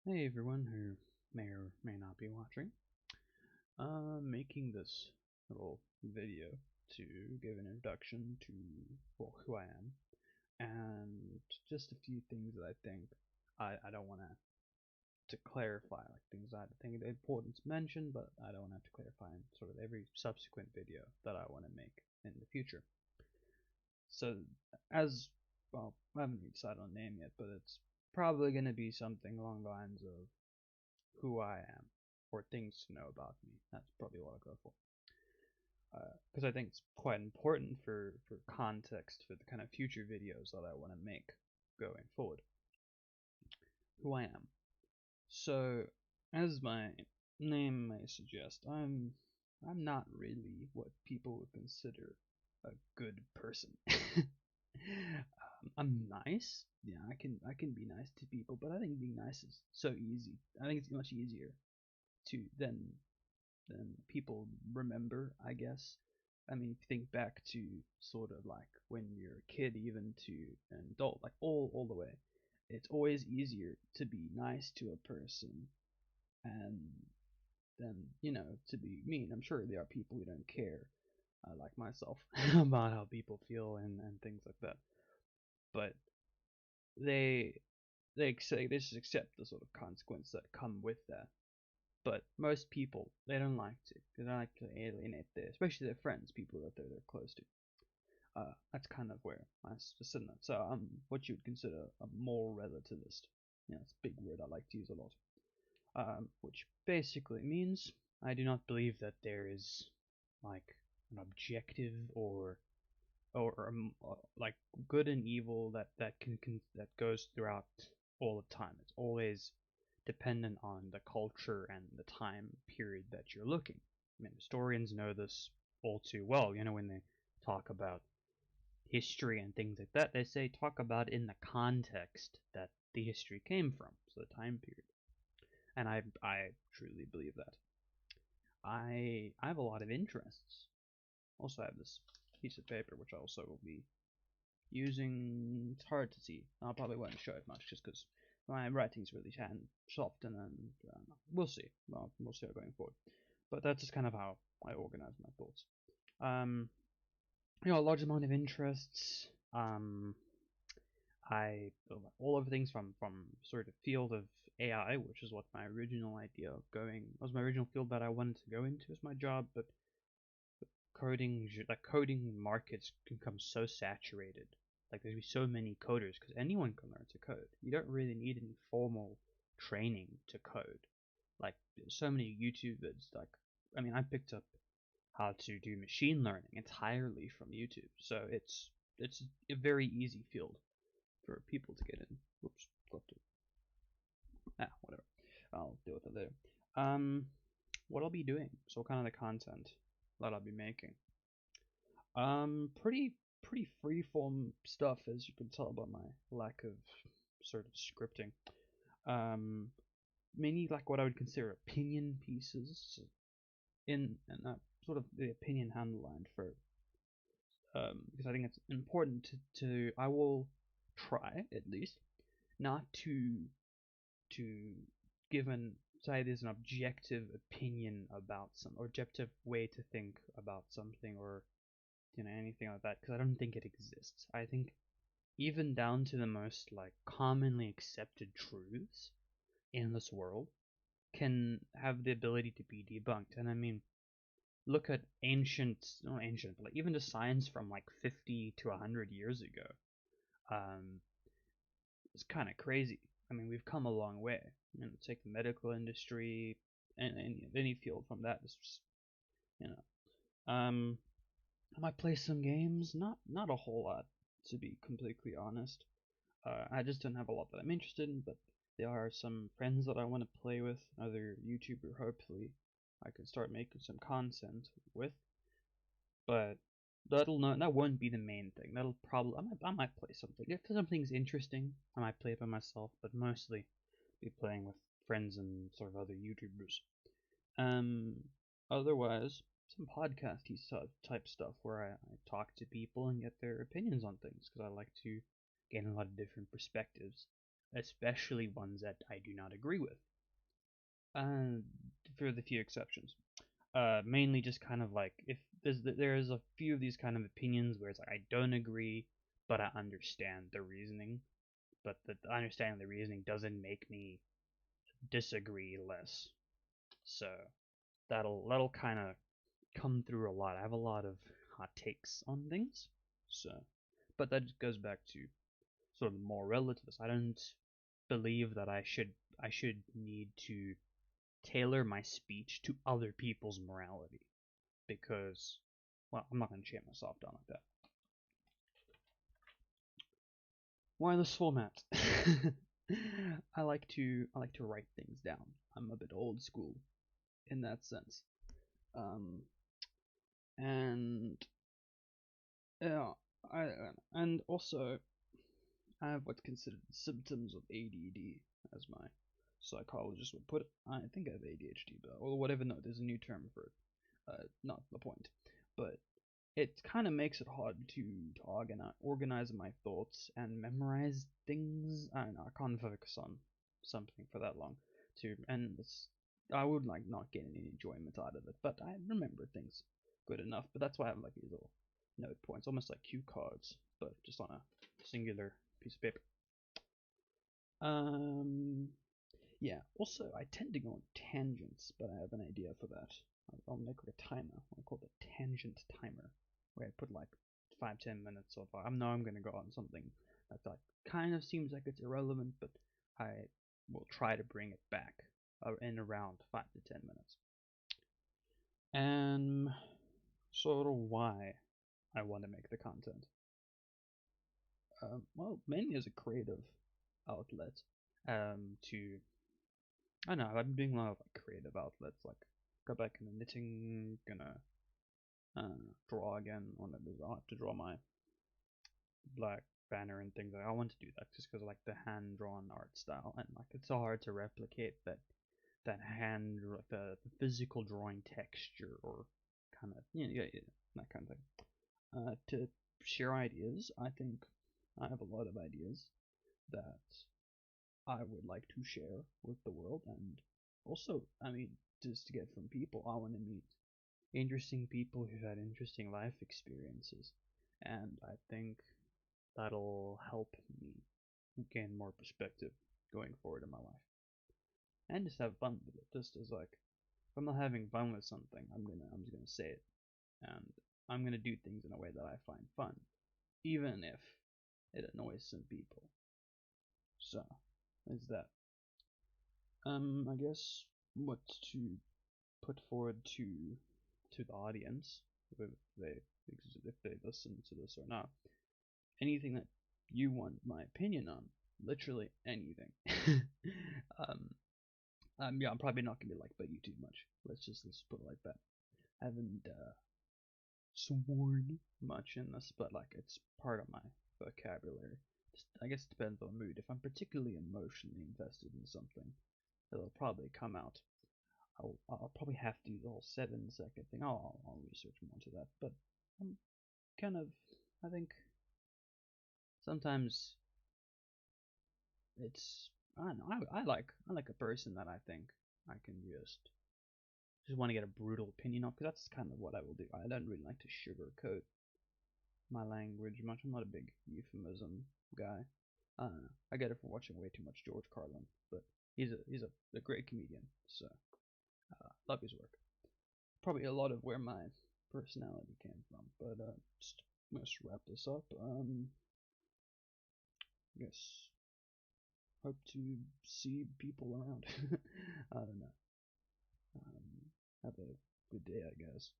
Hey everyone who may or may not be watching. Making this little video to give an introduction to who I am and just a few things that I think I don't want to clarify, like things I think are important to mention, but I don't want to have to clarify in sort of every subsequent video that I want to make in the future. So, as well, I haven't decided on a name yet, but it's probably going to be something along the lines of who I am or things to know about me. That's probably what I'll go for. Because I think it's quite important for context for the kind of future videos that I want to make going forward. Who I am. So, as my name may suggest, I'm not really what people would consider a good person. I'm nice. Yeah, I can be nice to people, but I think being nice is so easy. I think it's much easier to than people remember, I guess. I mean, if you think back to sort of like when you're a kid, even to an adult, like all the way, it's always easier to be nice to a person and than to be mean. I'm sure there are people who don't care, like myself, about how people feel and things like that. But they they just accept the sort of consequences that come with that. But most people, they don't like to. They don't like to alienate their, especially their friends, people that they're close to. That's kind of where I sit in that. So I'm what you would consider a moral relativist. It's a big word I like to use a lot. Which basically means I do not believe that there is like an objective or like good and evil that that goes throughout all the time. It's always dependent on the culture and the time period that you're looking. I mean, historians know this all too well. When they talk about history and things like that, they say talk about in the context that the history came from, so the time period. And I truly believe that. I have a lot of interests. Also, I have this piece of paper which I also will be using. It's hard to see. I probably won't show it much just because my writing's really hand soft, and we'll see. Well, we'll see how going forward. But that's just kind of how I organize my thoughts. Um, a large amount of interests. I all of things from sort of field of AI, which is what my original idea of going was my original field that I wanted to go into as my job, but coding markets can become so saturated. Like there's be so many coders because anyone can learn to code. You don't really need any formal training to code. Like there's so many YouTubers. Like I mean, I picked up how to do machine learning entirely from YouTube, so it's a very easy field for people to get in. Whoops, got to whatever. I'll deal with it later. Um, what I'll be doing. So, what kind of the content that I'll be making. Pretty freeform stuff, as you can tell by my lack of sort of scripting. Um, Mainly like what I would consider opinion pieces in that sort of the opinion handline for because I think it's important to I will try at least not to give an say there's an objective opinion about some or objective way to think about something or anything like that because I don't think it exists. I think even down to the most like commonly accepted truths in this world can have the ability to be debunked. And I mean, look at not ancient, but like even just science from like 50 to 100 years ago. Um, it's kind of crazy. I mean, we've come a long way. Take the medical industry and any field from that. It's just, you know. I might play some games. Not a whole lot, to be completely honest. I just don't have a lot that I'm interested in, but there are some friends that I want to play with. Another YouTuber, hopefully, I can start making some content with. But that won't be the main thing. That'll probably I might play something if something's interesting. I might play it by myself, but mostly be playing with friends and sort of other YouTubers. Um, Otherwise, some podcasty type stuff where I talk to people and get their opinions on things because I like to gain a lot of different perspectives. especially ones that I do not agree with. Uh, for the few exceptions. Mainly just kind of like if there's a few of these kind of opinions where it's like I don't agree, but I understand the reasoning. But the understanding the reasoning doesn't make me disagree less. So that'll kind of come through a lot. I have a lot of hot takes on things. So, but that goes back to sort of more relatives. I don't believe that I should need to tailor my speech to other people's morality because, well, I'm not going to shame myself down like that. Wireless format. I like to write things down. I'm a bit old school in that sense. Um, and yeah, I and also I have what's considered symptoms of ADD, as my psychologist would put it. I think I have ADHD, but or whatever. No, there's a new term for it. Not the point, but it kind of makes it hard to organize my thoughts and memorize things. I don't know, I can't focus on something for that long. I would like not get any enjoyment out of it, but I remember things good enough. But that's why I have like these little note points, almost like cue cards, but just on a singular piece of paper. Um, yeah. Also, I tend to go on tangents, but I have an idea for that. I'll make like a timer. I'll call it a tangent timer, where I put like 5-10 minutes of I know I'm gonna go on something that like kind of seems like it's irrelevant, but I will try to bring it back in around 5 to 10 minutes. And sort of why I want to make the content. Well, mainly as a creative outlet. To I don't know. I've been doing a lot of like creative outlets, like go back into knitting, gonna draw again. I'll have to draw my black banner and things. Like I want to do that just because I like the hand drawn art style, and like it's so hard to replicate that hand like the physical drawing texture or kind of yeah, that kind of thing. To share ideas, I think I have a lot of ideas that I would like to share with the world, and also, I mean, just to get from people, I want to meet interesting people who've had interesting life experiences, and I think that'll help me gain more perspective going forward in my life, and just have fun with it. Just as like, if I'm not having fun with something, I'm just gonna say it, and I'm gonna do things in a way that I find fun, even if it annoys some people. So, is that I guess what to put forward to the audience, if they if they listen to this or not. Anything that you want my opinion on, literally anything. um, yeah, I'm probably not gonna be liked by you too much. Let's put it like that. I haven't sworn much in this, but like it's part of my vocabulary. I guess it depends on mood. If I'm particularly emotionally invested in something, it'll probably come out. I'll probably have to do the whole 7 second thing. I'll research more into that. But I'm kind of, I think sometimes it's, I don't know, I like a person that I think I can just want to get a brutal opinion of, because that's kind of what I will do. I don't really like to sugarcoat my language much. I'm not a big euphemism guy. I don't know. I get it from watching way too much George Carlin, but he's a great comedian, so love his work. Probably a lot of where my personality came from. But just let's wrap this up. I guess hope to see people around. I don't know. Have a good day, I guess.